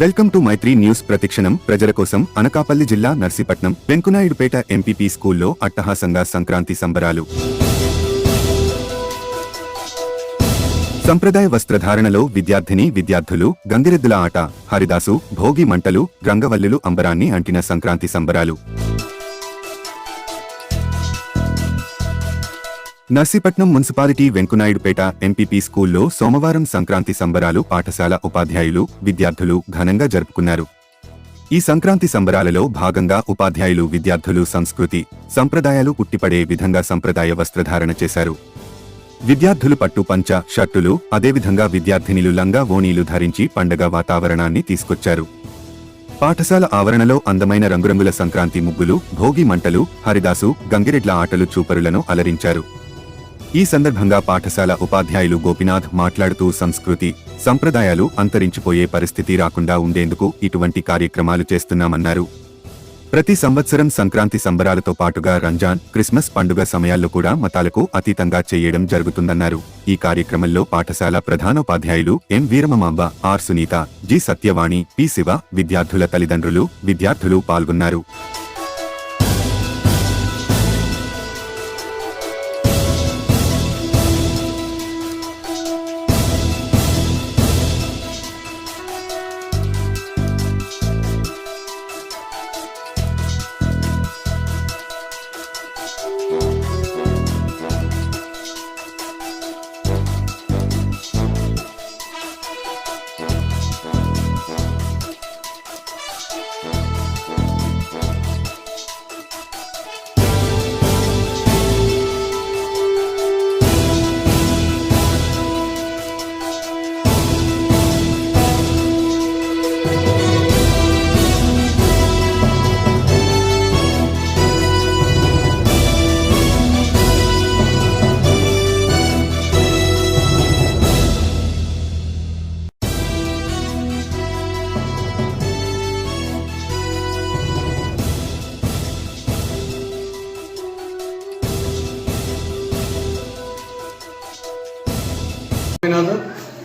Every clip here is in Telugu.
వెల్కమ్ టు మైత్రి న్యూస్ ప్రతిక్షణం ప్రజల కోసం. అనకాపల్లి జిల్లా నర్సీపట్నం వెంకునాయుడుపేట ఎంపీపీ స్కూల్లో అట్టహాసంగా సంక్రాంతి సంబరాలు. సంప్రదాయ వస్త్రధారణలో విద్యార్థులు గంగిరెద్దుల ఆట, హరిదాసు, భోగి మంటలు, రంగవల్లులు అంబరాన్ని అంటిన సంక్రాంతి సంబరాలు. నర్సీపట్నం మున్సిపాలిటీ వెంకునాయుడుపేట ఎంపీపీ స్కూల్లో సోమవారం సంక్రాంతి సంబరాలు పాఠశాల ఉపాధ్యాయులు, విద్యార్థులు ఘనంగా జరుపుకున్నారు. ఈ సంక్రాంతి సంబరాలలో భాగంగా ఉపాధ్యాయులు, విద్యార్థులు సంస్కృతి, సంప్రదాయాలు ఉట్టిపడే విధంగా సంప్రదాయ వస్త్రధారణ చేశారు. విద్యార్థులు పట్టు పంచ, షర్టులు, అదేవిధంగా విద్యార్థినిలు లంగా ఓణీలు ధరించి పండగ వాతావరణాన్ని తీసుకొచ్చారు. పాఠశాల ఆవరణలో అందమైన రంగురంగుల సంక్రాంతి ముగ్గులు, భోగి మంటలు, హరిదాసు, గంగిరెడ్ల ఆటలు చూపరులను అలరించారు. ఈ సందర్భంగా పాఠశాల ఉపాధ్యాయులు గోపినాథ్ మాట్లాడుతూ సంస్కృతి, సంప్రదాయాలు అంతరించిపోయే పరిస్థితి రాకుండా ఉండేందుకు ఇటువంటి కార్యక్రమాలు చేస్తున్నామన్నారు. ప్రతి సంవత్సరం సంక్రాంతి సంబరాలతో పాటుగా రంజాన్, క్రిస్మస్ పండుగ సమయాల్లో కూడా మతాలకు అతీతంగా చేయడం జరుగుతుందన్నారు. ఈ కార్యక్రమంలో పాఠశాల ప్రధానోపాధ్యాయులు M Veeramamba, R Sunitha, G Satyavani, P Siva, విద్యార్థుల తల్లిదండ్రులు, విద్యార్థులు పాల్గొన్నారు.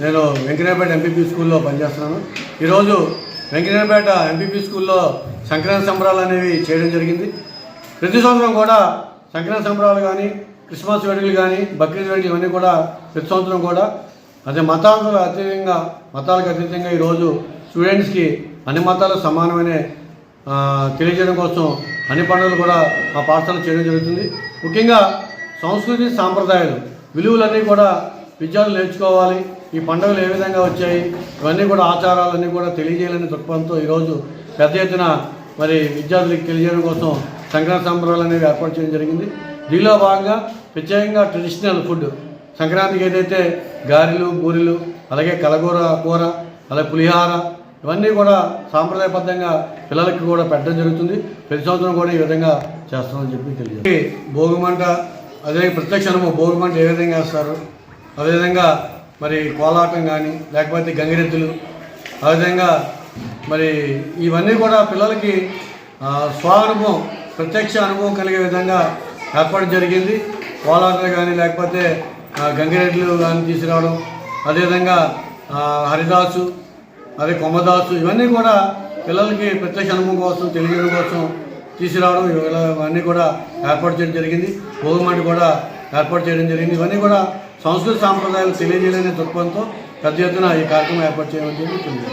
నేను వెంకనాయపేట ఎంపీపీ స్కూల్లో పనిచేస్తున్నాను. ఈరోజు వెంకనాయపేట ఎంపీపీ స్కూల్లో సంక్రాంతి సంబరాలు అనేవి చేయడం జరిగింది. ప్రతి సంవత్సరం కూడా సంక్రాంతి సంబరాలు కానీ, క్రిస్మస్ వేడుకలు కానీ, బక్రీద్ వేడుకలు ఇవన్నీ కూడా ప్రతి సంవత్సరం కూడా అదే మతాలకు అతీతంగా ఈరోజు స్టూడెంట్స్కి అన్ని మతాలు సమానమైన తెలియజేయడం కోసం అన్ని పండుగలు కూడా మా పాఠశాల చేయడం జరుగుతుంది. ముఖ్యంగా సంస్కృతి, సాంప్రదాయాలు, విలువలన్నీ కూడా విద్యార్థులు నేర్చుకోవాలి. ఈ పండుగలు ఏ విధంగా వచ్చాయి, ఇవన్నీ కూడా ఆచారాలన్నీ కూడా తెలియజేయాలని దృక్పథంతో ఈరోజు పెద్ద ఎత్తున మరి విద్యార్థులకు తెలియజేయడం కోసం సంక్రాంతి సంబరాలు అనేవి ఏర్పాటు చేయడం జరిగింది. దీనిలో భాగంగా ప్రత్యేకంగా ట్రెడిషనల్ ఫుడ్ సంక్రాంతికి ఏదైతే గారెలు, బూరెలు, అలాగే కలగూర కూర, అలాగే పులిహార ఇవన్నీ కూడా సాంప్రదాయబద్ధంగా పిల్లలకి కూడా పెట్టడం జరుగుతుంది. ప్రతి సంవత్సరం కూడా ఈ విధంగా చేస్తామని చెప్పి తెలియజేయాలి. భోగిమంట, అదే ప్రత్యక్ష అనుభవం, భోగిమంట ఏ విధంగా వేస్తారు, అదేవిధంగా మరి కోలాటం కానీ, లేకపోతే గంగిరెద్దులు, అదేవిధంగా మరి ఇవన్నీ కూడా పిల్లలకి స్వానుభవం, ప్రత్యక్ష అనుభవం కలిగే విధంగా ఏర్పాటు జరిగింది. కోలాటలు కానీ, లేకపోతే గంగిరెద్దులు కానీ తీసుకురావడం, అదేవిధంగా హరిదాసు, అదే కొమ్మదాసు, ఇవన్నీ కూడా పిల్లలకి ప్రత్యక్ష అనుభవం కోసం, తెలియజేయడం కోసం తీసుకురావడం ఇవన్నీ కూడా ఏర్పాటు చేయడం జరిగింది. భోగిమంట కూడా ఏర్పాటు చేయడం జరిగింది. ఇవన్నీ కూడా సంస్కృతి సాంప్రదాయాలు తెలియజేయాలనే దృక్పథంతో పెద్ద ఎత్తున ఈ కార్యక్రమం ఏర్పాటు చేయడం జరిగింది.